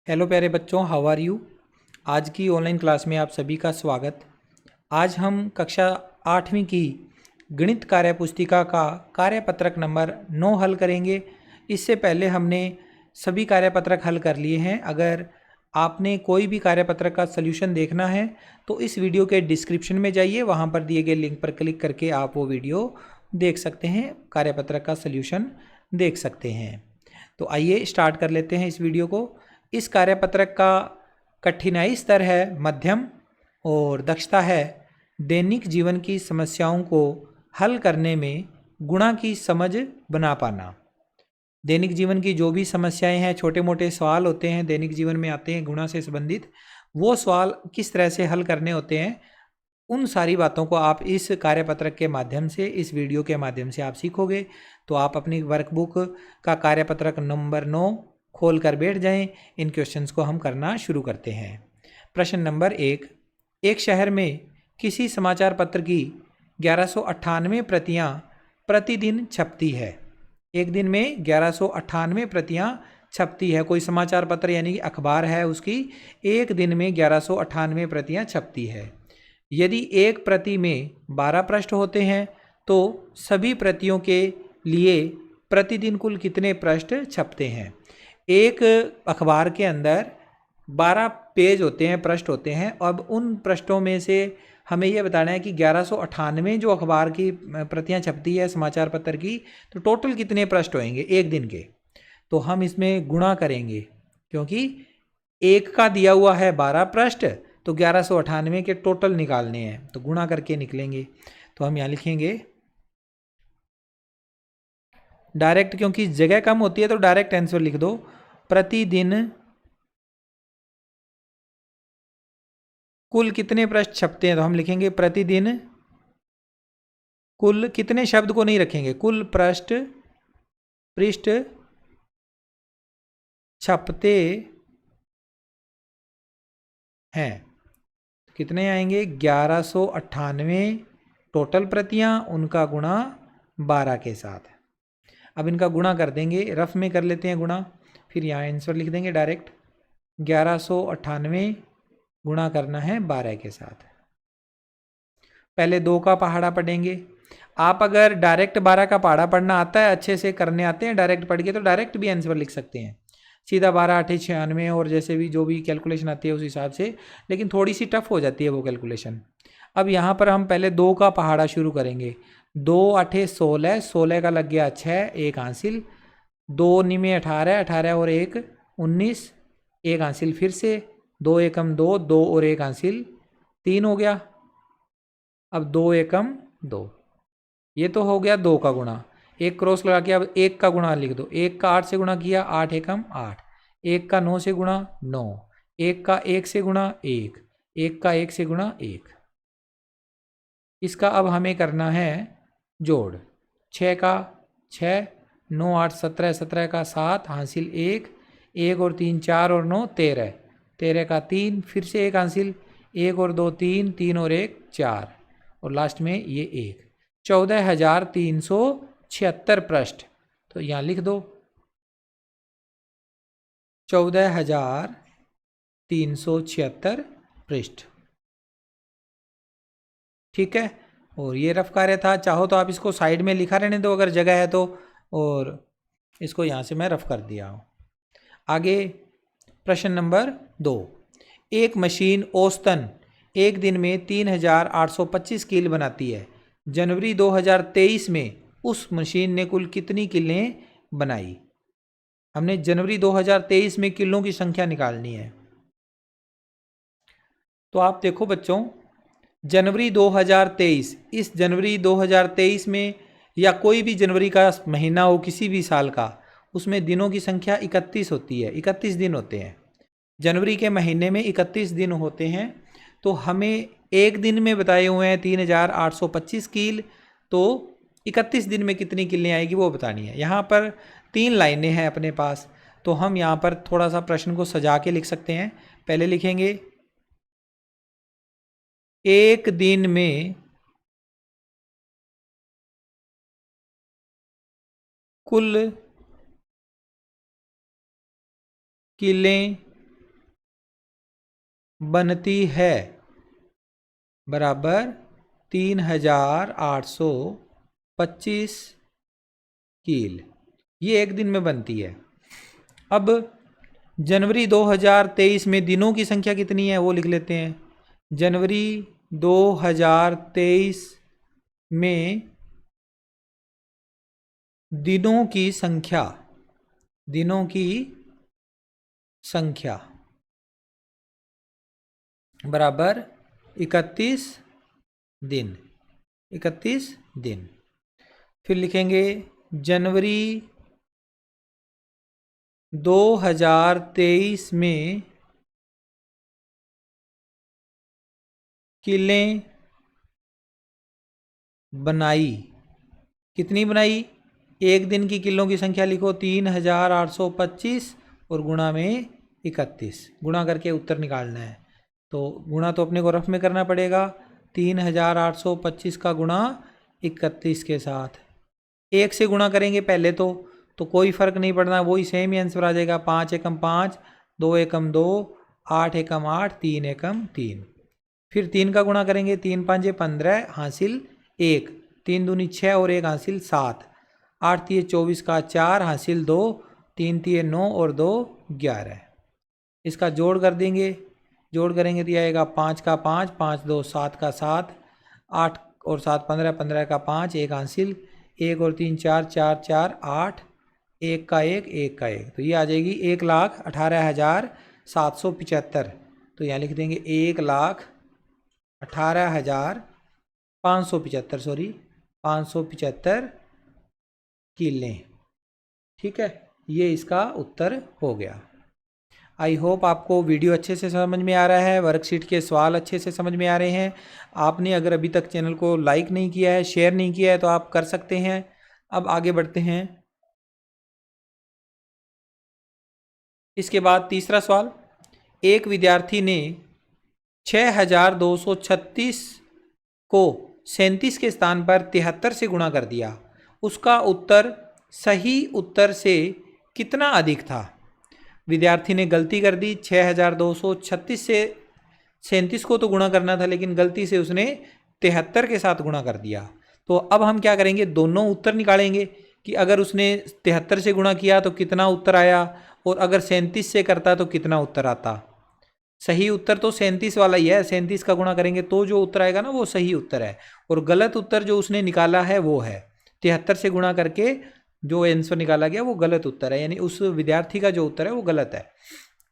Hello प्यारे बच्चों, how are you. आज की ऑनलाइन क्लास में आप सभी का स्वागत। आज हम कक्षा 8वीं की गणित कार्यपुस्तिका का कार्यपत्रक नंबर 9 हल करेंगे। इससे पहले हमने सभी कार्यपत्रक हल कर लिए हैं। अगर आपने कोई भी कार्यपत्रक का सल्यूशन देखना है तो इस वीडियो के डिस्क्रिप्शन में जाइए, वहाँ पर दिए गए लिंक पर क्लिक करके आप वो वीडियो देख सकते हैं, कार्यपत्रक का सल्यूशन देख सकते हैं। तो आइए स्टार्ट कर लेते हैं इस वीडियो को। इस कार्यपत्रक का कठिनाई स्तर है मध्यम और दक्षता है दैनिक जीवन की समस्याओं को हल करने में गुणा की समझ बना पाना। दैनिक जीवन की जो भी समस्याएं हैं, छोटे मोटे सवाल होते हैं दैनिक जीवन में आते हैं गुणा से संबंधित, वो सवाल किस तरह से हल करने होते हैं, उन सारी बातों को आप इस कार्यपत्रक के माध्यम से, इस वीडियो के माध्यम से आप सीखोगे। तो आप अपनी वर्कबुक का कार्यपत्रक नंबर 9 खोल कर बैठ जाएं। इन क्वेश्चंस को हम करना शुरू करते हैं। प्रश्न नंबर 1। एक शहर में किसी समाचार पत्र की 1198 प्रतियां प्रतिदिन छपती है। एक दिन में 1198 प्रतियां छपती है। कोई समाचार पत्र यानी कि अखबार है, उसकी एक दिन में 1198 प्रतियां छपती है। यदि एक प्रति में 12 पृष्ठ होते हैं तो सभी प्रतियों के लिए प्रतिदिन कुल कितने पृष्ठ छपते हैं। एक अखबार के अंदर 12 पेज होते हैं, पृष्ठ होते हैं। अब उन पृष्ठों में से हमें यह बताना है कि 1198 जो अखबार की प्रतियां छपती है समाचार पत्र की, तो टोटल कितने पृष्ठ होंगे एक दिन के। तो हम इसमें गुणा करेंगे, क्योंकि एक का दिया हुआ है 12 पृष्ठ, तो 1198 के टोटल निकालने हैं, तो गुणा करके निकलेंगे। तो हम यहाँ लिखेंगे डायरेक्ट, क्योंकि जगह कम होती है तो डायरेक्ट आंसर लिख दो। प्रतिदिन कुल कितने पृष्ठ छपते हैं, तो हम लिखेंगे प्रतिदिन कुल कितने, शब्द को नहीं रखेंगे, कुल पृष्ठ छपते हैं। कितने आएंगे, 1198 टोटल प्रतियां, उनका गुणा 12 के साथ। अब इनका गुणा कर देंगे, रफ में कर लेते हैं गुणा, फिर यहाँ आंसर लिख देंगे डायरेक्ट। 1198 गुणा करना है 12 के साथ। पहले 2 का पहाड़ा पढ़ेंगे। आप अगर डायरेक्ट 12 का पहाड़ा पढ़ना आता है, अच्छे से करने आते हैं डायरेक्ट पढ़ के, तो डायरेक्ट भी आंसर लिख सकते हैं सीधा 12 8 96 और जैसे भी जो भी कैलकुलेशन आती है उस हिसाब से। लेकिन थोड़ी सी टफ हो जाती है वो कैलकुलेशन। अब यहाँ पर हम पहले 2 का पहाड़ा शुरू करेंगे। 2 8 16, 16 का लग गया 6, एक हासिल। 2 निमे 18, 18 और 1 19, एक हासिल फिर से। 2 एकम 2, 2 और 1 हासिल 3 हो गया। अब 2 एकम 2, ये तो हो गया 2 का गुणा। एक क्रॉस लगा के अब 1 का गुणा लिख दो। 1 का 8 से गुणा किया, 8 एकम 8। 1 का 9 से गुणा 9। 1 का 1 से गुणा 1। 1 का 1 से गुणा 1। इसका अब हमें करना है जोड़। 6 का 6, 9 8 17, 17 का 7 हासिल 1, 1 और 3 4 और 9 13, 13 का 3 फिर से 1 हासिल, 1 और 2 3, 3 और 1 4 और लास्ट में ये 1। 14,376 पृष्ठ। तो यहाँ लिख दो 14,376 पृष्ठ। ठीक है, और ये रफ कार्य था। चाहो तो आप इसको साइड में लिखा रहने दो अगर जगह है तो, और इसको यहाँ से मैं रफ कर दिया हूँ। आगे प्रश्न नंबर 2। एक मशीन औसतन एक दिन में 3,825 कील बनाती है। जनवरी 2023 में उस मशीन ने कुल कितनी कीलें बनाई। हमने जनवरी 2023 में किलों की संख्या निकालनी है। तो आप देखो बच्चों, जनवरी 2023, इस जनवरी 2023 में या कोई भी जनवरी का महीना हो किसी भी साल का, उसमें दिनों की संख्या 31 होती है, 31 दिन होते हैं। जनवरी के महीने में 31 दिन होते हैं। तो हमें एक दिन में बताए हुए हैं 3,825 कील, तो 31 दिन में कितनी किलें आएगी वो बतानी है। यहाँ पर 3 लाइनें हैं अपने पास, तो हम यहाँ पर थोड़ा सा प्रश्न को सजा के लिख सकते हैं। पहले लिखेंगे एक दिन में कुल किलें बनती है बराबर 3825 कील। ये एक दिन में बनती है। अब जनवरी 2023 में दिनों की संख्या कितनी है वो लिख लेते हैं। जनवरी 2023 में दिनों की संख्या बराबर 31 दिन। 31 दिन। फिर लिखेंगे जनवरी 2023 में किलें बनाई। कितनी बनाई? एक दिन की किलों की संख्या लिखो 3825 और गुणा में 31। गुणा करके उत्तर निकालना है। तो गुणा तो अपने को रफ में करना पड़ेगा। 3825 का गुणा 31 के साथ। एक से गुणा करेंगे पहले तो कोई फर्क नहीं पड़ना, वही सेम ही आंसर आ जाएगा। 5 एकम 5, 2 एकम 2, 8 एकम 8, 3 एकम 3। फिर 3 का गुणा करेंगे। 3 5 15 हासिल 1, 3 दूनी 6 और 1 हासिल 7, 8 3 24 का 4 हासिल 2, 3 3 9 और 2 11। इसका जोड़ कर देंगे। जोड़ करेंगे तो आएगा 5 का 5, 5 2 7 का 7, 8 और 7 15, 15 का 5, 1 हासिल 1 और 3 4, 4 4 8, 1 का 1, 1 का 1। तो ये आ जाएगी 1,18,775। तो यहाँ लिख देंगे 1,18,575, सॉरी 575 किले। ठीक है, ये इसका उत्तर हो गया। आई होप आपको वीडियो अच्छे से समझ में आ रहा है, वर्कशीट के सवाल अच्छे से समझ में आ रहे हैं। आपने अगर अभी तक चैनल को लाइक नहीं किया है, शेयर नहीं किया है तो आप कर सकते हैं। अब आगे बढ़ते हैं। इसके बाद तीसरा सवाल, एक विद्यार्थी ने 6236 को 37 के स्थान पर 73 से गुणा कर दिया। उसका उत्तर सही उत्तर से कितना अधिक था? विद्यार्थी ने गलती कर दी। 6236 से 37 को तो गुणा करना था, लेकिन गलती से उसने 73 के साथ गुणा कर दिया। तो अब हम क्या करेंगे, दोनों उत्तर निकालेंगे कि अगर उसने 73 से गुणा किया तो कितना उत्तर आया, और अगर 37 से करता तो कितना उत्तर आता। सही उत्तर तो 37 वाला ही है। 37 का गुणा करेंगे तो जो उत्तर आएगा ना वो सही उत्तर है, और गलत उत्तर जो उसने निकाला है वो है 73 से गुणा करके जो आंसर निकाला गया वो गलत उत्तर है, यानी उस विद्यार्थी का जो उत्तर है वो गलत है।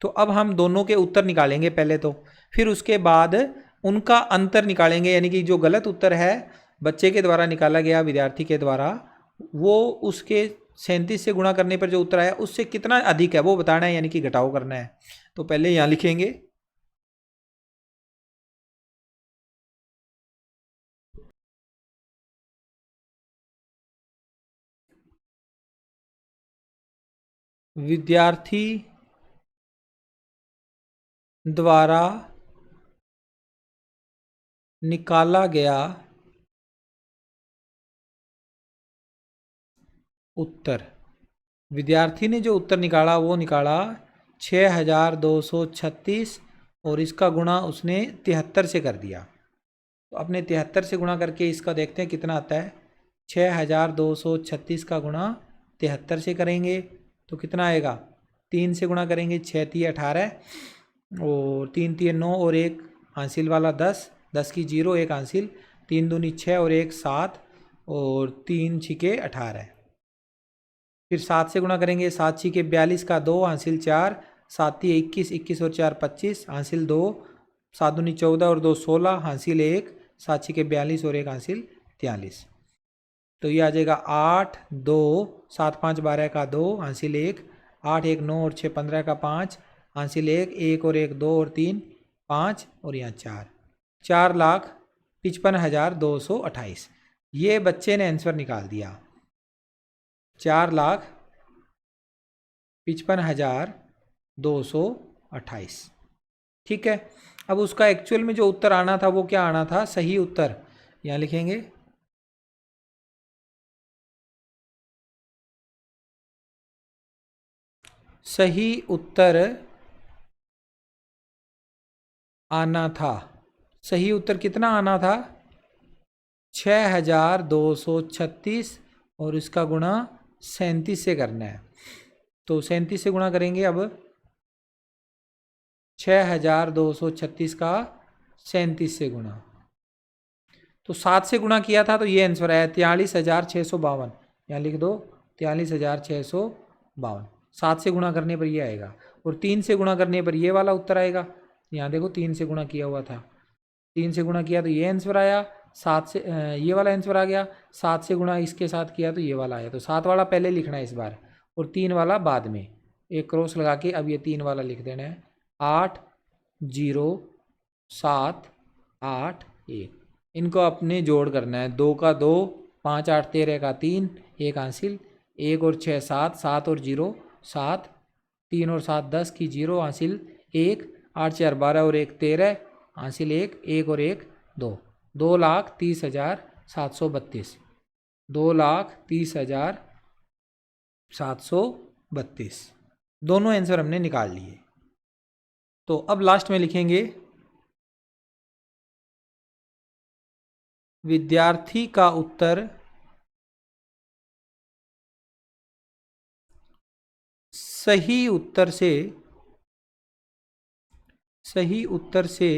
तो अब हम दोनों के उत्तर निकालेंगे पहले तो, फिर उसके बाद उनका अंतर निकालेंगे, यानी कि जो गलत उत्तर है बच्चे के द्वारा निकाला गया, विद्यार्थी के द्वारा, वो उसके 37 से गुणा करने पर जो उत्तर आया उससे कितना अधिक है वो बताना है, यानी कि घटाव करना है। तो पहले यहाँ लिखेंगे विद्यार्थी द्वारा निकाला गया उत्तर। विद्यार्थी ने जो उत्तर निकाला वो निकाला 6236, और इसका गुणा उसने 73 से कर दिया। तो अपने 73 से गुणा करके इसका देखते हैं कितना आता है। 6236 का गुणा 73 से करेंगे तो कितना आएगा। 3 से गुणा करेंगे, 6 3 18, और 3 3 9 और 1 हासिल वाला 10, 10 की 0, 1 हासिल, 3 दूनी 6 और 1 7, और 3 छिके 18। फिर 7 से गुणा करेंगे, 7 छिके 42 का 2 हासिल 4, 7 3 21, 21 और 4 25 हासिल 2, 7 दूनी 14 और 2 16 हासिल 1, 7 छिके 42 और 1 हासिल 43। तो ये आ जाएगा 8 2, 7 5 12 का 2 हासिल 1, 8 1 9 और 6 15 का 5 हासिल 1, 1 और 1 2 और 3 5 और यहाँ 4, 4,55,228। ये बच्चे ने आंसर निकाल दिया 4,55,228। ठीक है, अब उसका एक्चुअल में जो उत्तर आना था वो क्या आना था, सही उत्तर। यहाँ लिखेंगे सही उत्तर आना था। सही उत्तर कितना आना था? 6236 और इसका गुणा 37 से करना है। तो 37 से गुणा करेंगे। अब 6236 का 37 से गुणा, तो 7 से गुणा किया था तो ये आंसर आया 43,652। यहाँ लिख दो 43,652। 7 से गुणा करने पर ये आएगा और 3 से गुणा करने पर ये वाला उत्तर आएगा। यहाँ देखो 3 से गुणा किया हुआ था, 3 से गुणा किया तो ये आंसर आया। 7 से ये वाला आंसर आ गया। 7 से गुणा इसके साथ किया तो ये वाला आया। तो 7 वाला पहले लिखना है इस बार और 3 वाला बाद में। एक क्रॉस लगा के अब ये 3 वाला लिख देना है। 80781। इनको अपने जोड़ करना है। 2 का 2, 5 8 13 का 3, 1 हासिल, 1 और 6 7, 7 और 0 7, 3 और 7 10 की 0 हासिल 1, 8 4 12 और 1 13 हासिल 1, 1 और 1 2, 2,30,732। 2,30,732 दोनों आंसर हमने निकाल लिए। तो अब लास्ट में लिखेंगे विद्यार्थी का उत्तर सही उत्तर से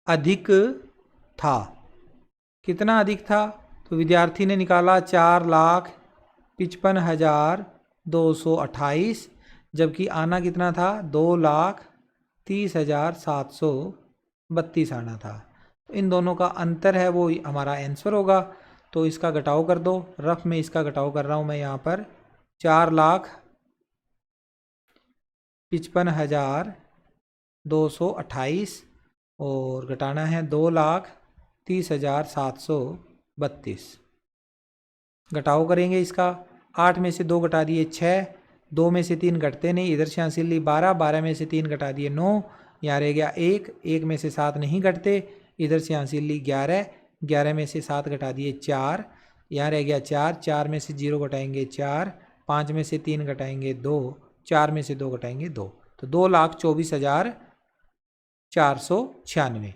अधिक था। कितना अधिक था? तो विद्यार्थी ने निकाला 4,55,228, जबकि आना कितना था? 2,30,732 आना था। तो इन दोनों का अंतर है, वो हमारा आंसर होगा। तो इसका घटाव कर दो। रफ में इसका घटाव कर रहा हूँ मैं यहाँ पर। 4,55,228 और घटाना है 2,30,732। घटाव करेंगे इसका। 8 में से 2 घटा दिए 6, 2 में से 3 घटते नहीं, इधर से हासिल ली 12, 12 में से 3 घटा दिए 9, यहाँ रह गया 1, 1 में से 7 नहीं घटते, इधर से हासिल ली 11, 11 में से 7 घटा दिए 4, यहाँ रह गया 4, 4 में से 0 घटाएंगे 4, 5 में से 3 घटाएंगे 2, 4 में से 2 घटाएंगे 2, तो 2,24,496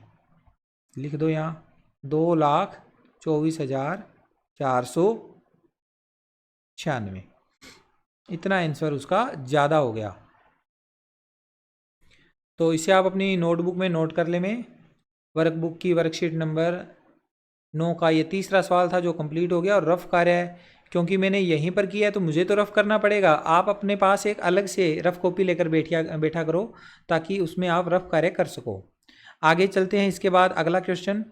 लिख दो यहाँ। 2,24,496 इतना आंसर उसका ज़्यादा हो गया। तो इसे आप अपनी नोटबुक में नोट कर ले। में वर्कबुक की वर्कशीट नंबर 9 का ये तीसरा सवाल था जो कंप्लीट हो गया। और रफ कार्य है, क्योंकि मैंने यहीं पर किया है तो मुझे तो रफ करना पड़ेगा। आप अपने पास एक अलग से रफ कॉपी लेकर बैठा करो ताकि उसमें आप रफ कार्य कर सको। आगे चलते हैं। इसके बाद अगला क्वेश्चन।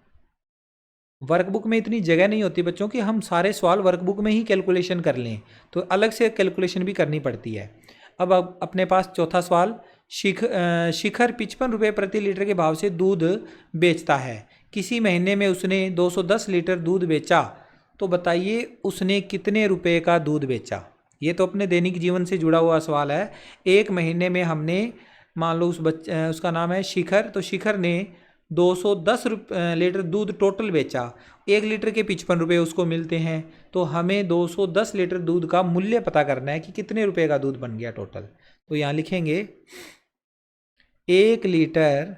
वर्कबुक में इतनी जगह नहीं होती बच्चों कि हम सारे सवाल वर्कबुक में ही कैलकुलेशन कर लें, तो अलग से कैलकुलेशन भी करनी पड़ती है। अब अपने पास चौथा सवाल। शिखर 55 रुपये प्रति लीटर के भाव से दूध बेचता है। किसी महीने में उसने 210 लीटर दूध बेचा, तो बताइए उसने कितने रुपए का दूध बेचा। ये तो अपने दैनिक जीवन से जुड़ा हुआ सवाल है। एक महीने में हमने, मान लो उसका नाम है शिखर, तो शिखर ने 210 लीटर दूध टोटल बेचा। 1 लीटर के 55 रुपये उसको मिलते हैं, तो हमें 210 लीटर दूध का मूल्य पता करना है कि कितने रुपए का दूध बन गया टोटल। तो यहाँ लिखेंगे 1 लीटर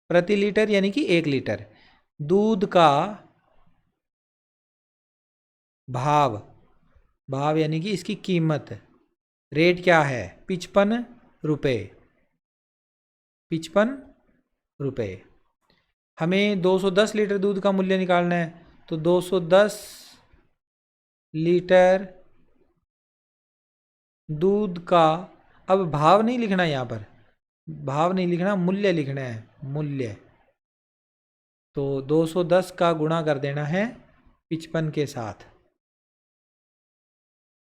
प्रति लीटर, यानी कि 1 लीटर दूध का भाव यानी कि इसकी कीमत, रेट क्या है? 55 रुपये। 55 रुपये। हमें 210 लीटर दूध का मूल्य निकालना है, तो 210 लीटर दूध का, अब भाव नहीं लिखना, यहाँ पर भाव नहीं लिखना, मूल्य लिखना है, मूल्य। तो 210 का गुणा कर देना है 55 के साथ।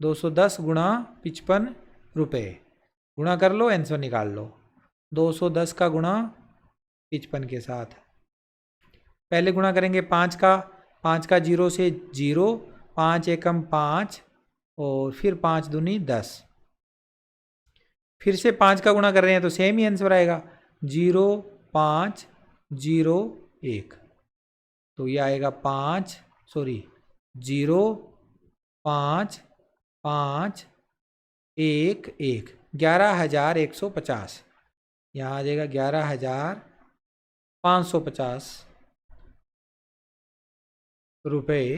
210 गुणा 55 रुपये, गुणा कर लो, आंसर निकाल लो। 210 का गुणा 55 के साथ। पहले गुणा करेंगे 5 का, 5 का 0 से 0, 5 एकम 5 और फिर 5 दूनी 10। फिर से 5 का गुणा कर रहे हैं तो सेम ही आंसर आएगा 0 5 0 1। तो ये आएगा 0 5 5 1 1, 11,150। यहाँ आ जाएगा 11,550 रुपये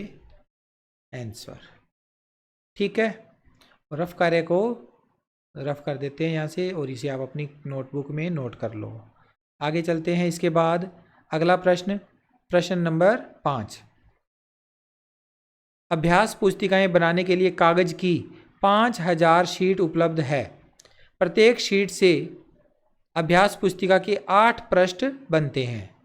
आंसर। ठीक है, रफ कार्य को रफ कर देते हैं यहाँ से और इसे आप अपनी नोटबुक में नोट कर लो। आगे चलते हैं। इसके बाद अगला प्रश्न, प्रश्न नंबर 5। अभ्यास पुस्तिकाएं बनाने के लिए कागज की 5000 शीट उपलब्ध है। प्रत्येक शीट से अभ्यास पुस्तिका के 8 पृष्ठ बनते हैं।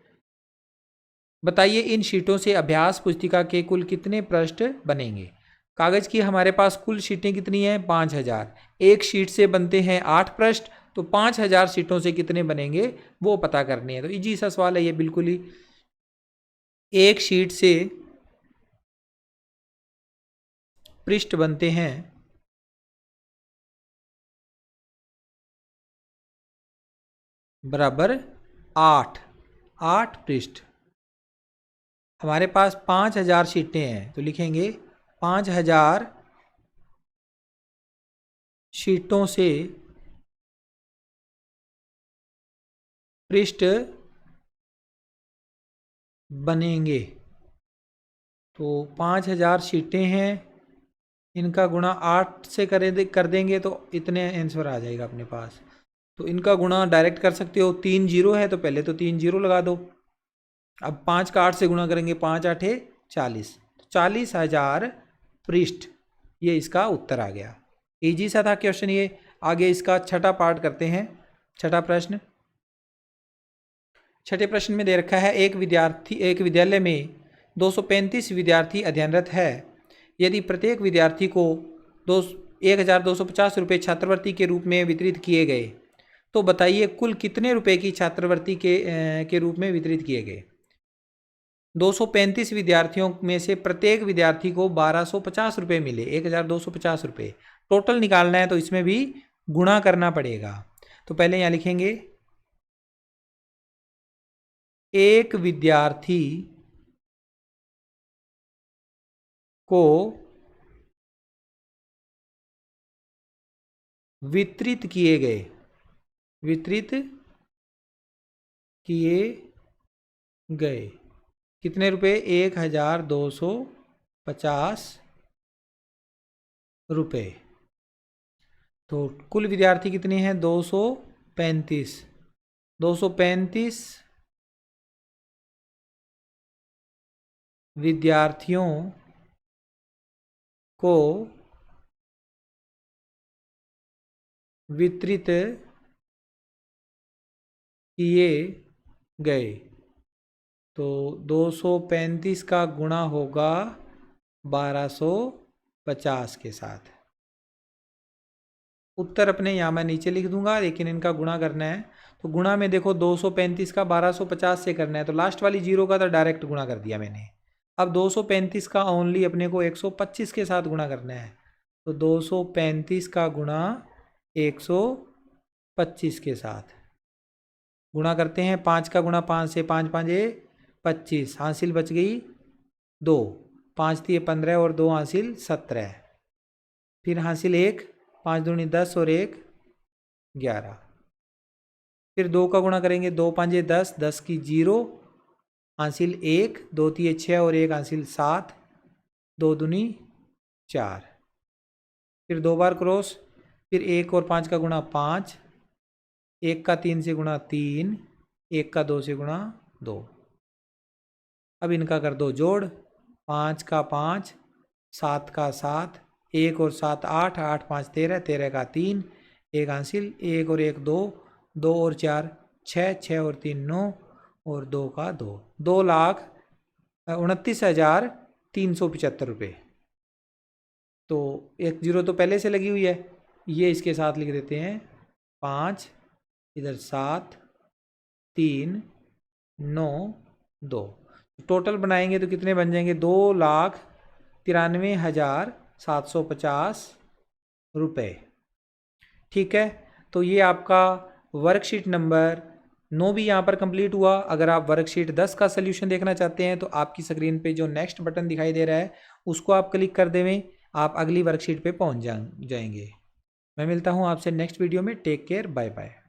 बताइए इन शीटों से अभ्यास पुस्तिका के कुल कितने पृष्ठ बनेंगे। कागज की हमारे पास कुल शीटें कितनी हैं? 5000। एक शीट से बनते हैं 8 पृष्ठ, तो 5000 शीटों से कितने बनेंगे वो पता करनी है। तो इजी सा सवाल है ये, बिल्कुल ही। एक शीट से पृष्ठ बनते हैं बराबर 8 पृष्ठ। हमारे पास 5000 शीटें हैं, तो लिखेंगे 5000 शीटों से पृष्ठ बनेंगे। तो 5000 शीटें हैं, इनका गुणा 8 से कर देंगे तो इतने आंसर आ जाएगा अपने पास। तो इनका गुणा डायरेक्ट कर सकते हो, 3 जीरो है तो पहले तो 3 जीरो लगा दो। अब 5 का 8 से गुणा करेंगे, 5 8 40, 40,000 पृष्ठ, ये इसका उत्तर आ गया। इजी सा था क्वेश्चन ये। आगे इसका छठा पार्ट करते हैं। छठा प्रश्न, छठे प्रश्न में दे रखा है एक विद्यालय में 235 विद्यार्थी अध्ययनरत है। यदि प्रत्येक विद्यार्थी को 1250 रुपये छात्रवृत्ति के रूप में वितरित किए गए तो बताइए कुल कितने रुपए की छात्रवृत्ति के रूप में वितरित किए गए। 235 विद्यार्थियों में से प्रत्येक विद्यार्थी को 1250 रुपये मिले, 1250 रुपये टोटल निकालना है, तो इसमें भी गुणा करना पड़ेगा। तो पहले यहाँ लिखेंगे एक विद्यार्थी को वितरित किए गए कितने रुपए? 1250 रुपये। तो कुल विद्यार्थी कितने हैं? 235 विद्यार्थियों को वितरित किए गए, तो 235 का गुणा होगा 1250 के साथ। उत्तर अपने यहाँ मैं नीचे लिख दूंगा, लेकिन इनका गुणा करना है। तो गुणा में देखो 235 का 1250 से करना है, तो लास्ट वाली जीरो का तो डायरेक्ट गुणा कर दिया मैंने। अब 235 का ओनली अपने को 125 के साथ गुणा करना है, तो 235 का गुणा 125 के साथ गुणा करते हैं। 5 का गुणा 5 से, 5 5 25, हासिल बच गई 2, 5 दिए 15 और 2 हासिल 17, फिर हासिल 1, 5 दूनी 10 और 1 11, फिर 2 का गुणा करेंगे, 2 5 10, 10 की 0, हासिल 1, 2 3 6 और 1 हासिल 7, 2 दूनी 4, फिर 2 बार क्रॉस, फिर 1 और 5 का गुणा 5, 1 का 3 से गुणा 3, 1 का 2 से गुणा 2। अब इनका कर दो जोड़, 5 का 5, 7 का 7, 1 और 7 8, 8 5 13, 13 का 3, 1 हासिल, 1 और 1 2, 2 और 4 6, 6 और 3 9 और 2 का 2, 2,29,375 रुपये। तो एक जीरो तो पहले से लगी हुई है, ये इसके साथ लिख देते हैं 5, इधर 7 3 9 2, टोटल बनाएंगे तो कितने बन जाएंगे? 2,93,750 रुपये। ठीक है, तो ये आपका वर्कशीट नंबर 9 भी यहाँ पर कंप्लीट हुआ। अगर आप वर्कशीट 10 का सोल्यूशन देखना चाहते हैं तो आपकी स्क्रीन पे जो नेक्स्ट बटन दिखाई दे रहा है उसको आप क्लिक कर देवें, आप अगली वर्कशीट पे पहुँच जाएंगे। मैं मिलता हूँ आपसे नेक्स्ट वीडियो में। Take care, bye bye.